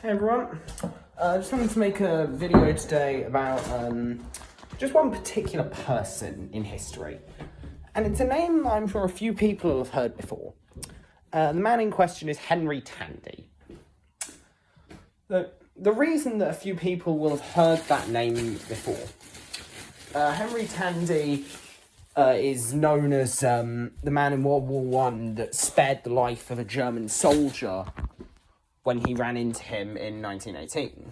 Hey everyone, I just wanted to make a video today about just one particular person in history. And it's a name that I'm sure a few people will have heard before. The man in question is Henry Tandey. The reason that a few people will have heard that name before, Henry Tandey is known as the man in World War I that spared the life of a German soldier when he ran into him in 1918.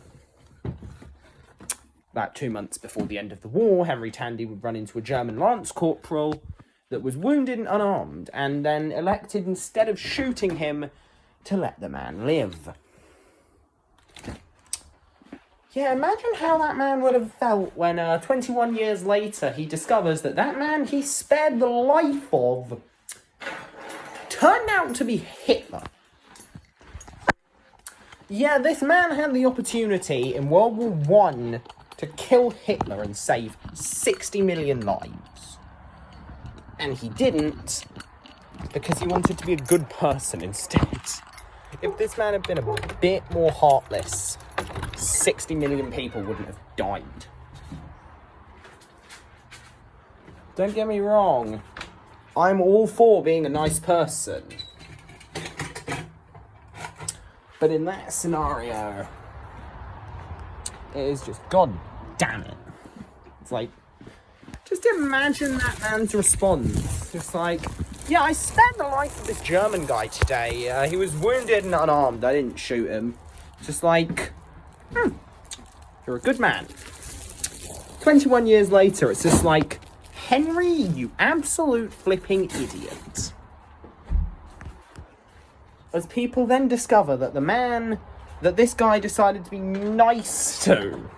About 2 months before the end of the war, Henry Tandey would run into a German lance corporal that was wounded and unarmed, and then elected, instead of shooting him, to let the man live. Yeah, imagine how that man would have felt when 21 years later he discovers that that man he spared the life of turned out to be Hitler. Yeah, this man had the opportunity in World War I to kill Hitler and save 60 million lives. And he didn't, because he wanted to be a good person instead. If this man had been a bit more heartless, 60 million people wouldn't have died. Don't get me wrong, I'm all for being a nice person. But in that scenario, it is just, god damn it. It's like, just imagine that man's response. Just like, yeah, I spared the life of this German guy today. He was wounded and unarmed. I didn't shoot him. Just like, you're a good man. 21 years later, it's just like, Henry, you absolute flipping idiot. As people then discover that the man that this guy decided to be nice to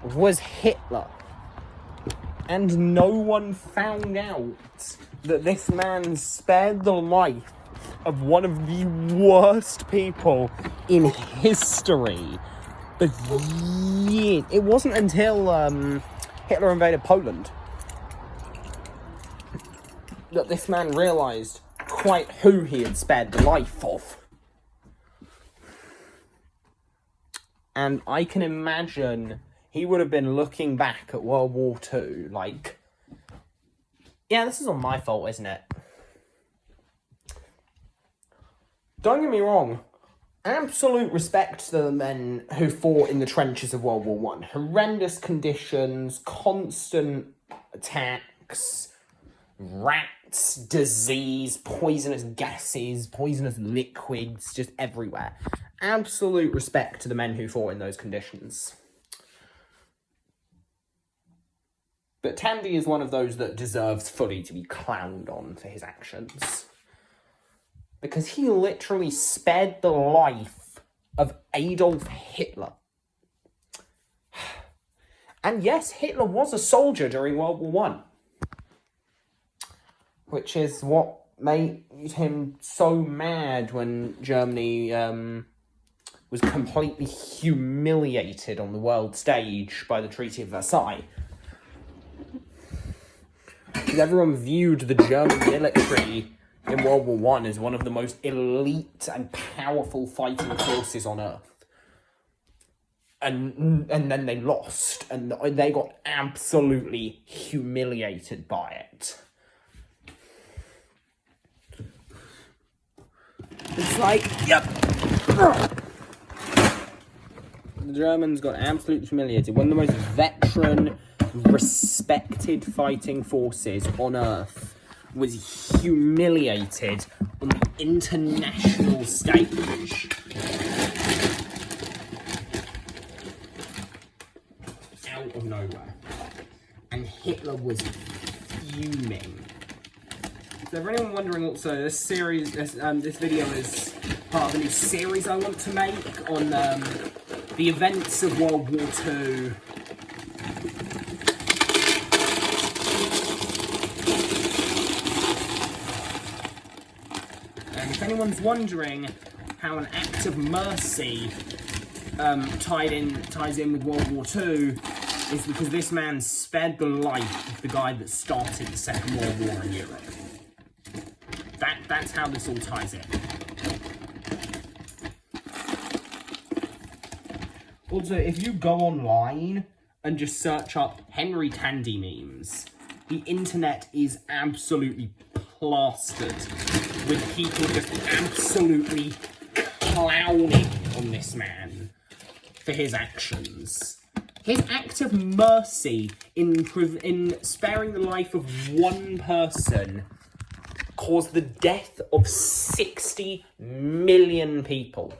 was Hitler. And no one found out that this man spared the life of one of the worst people in history. But yeah, it wasn't until Hitler invaded Poland that this man realised quite who he had spared the life of. And I can imagine he would have been looking back at World War II like, yeah, this is all my fault, isn't it? Don't get me wrong, absolute respect to the men who fought in the trenches of World War I. Horrendous conditions, constant attacks, rats, disease, poisonous gases, poisonous liquids, just everywhere. Absolute respect to the men who fought in those conditions. But Tandey is one of those that deserves fully to be clowned on for his actions. Because he literally spared the life of Adolf Hitler. And yes, Hitler was a soldier during World War I. Which is what made him so mad when Germany was completely humiliated on the world stage by the Treaty of Versailles. Because everyone viewed the German military in World War I as one of the most elite and powerful fighting forces on Earth. And then they lost, and they got absolutely humiliated by it. It's like, yep. The Germans got absolutely humiliated. One of the most veteran, respected fighting forces on Earth was humiliated on the international stage. Out of nowhere. And Hitler was fuming. So for anyone wondering also, this series, this video is part of a new series I want to make on the events of World War II. And if anyone's wondering how an act of mercy ties in with World War II, is because this man spared the life of the guy that started the Second World War in Europe. That's how this all ties in. Also, if you go online and just search up Henry Tandey memes, the internet is absolutely plastered with people just absolutely clowning on this man for his actions. His act of mercy in sparing the life of one person caused the death of 60 million people.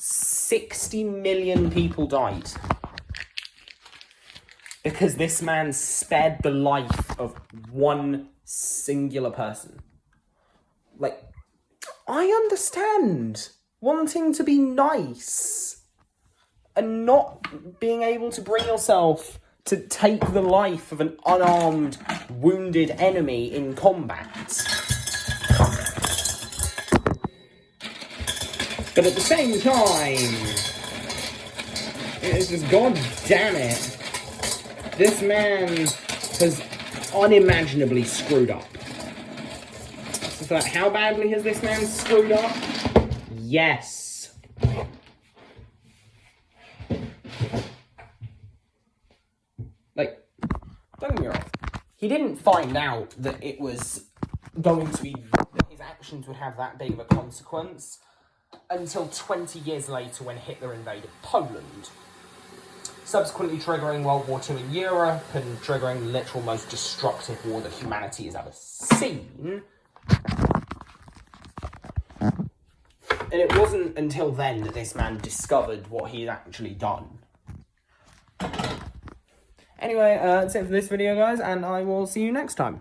60 million people died because this man spared the life of one singular person. Like, I understand wanting to be nice and not being able to bring yourself to take the life of an unarmed, wounded enemy in combat. But at the same time, it's just, god damn it, this man has unimaginably screwed up. So like, how badly has this man screwed up? Yes. Like, don't get me wrong, he didn't find out that it was going to be, that his actions would have that big of a consequence until 20 years later when Hitler invaded Poland, subsequently triggering World War II in Europe and triggering the literal most destructive war that humanity has ever seen. And it wasn't until then that this man discovered what he'd actually done. Anyway, that's it for this video, guys, and I will see you next time.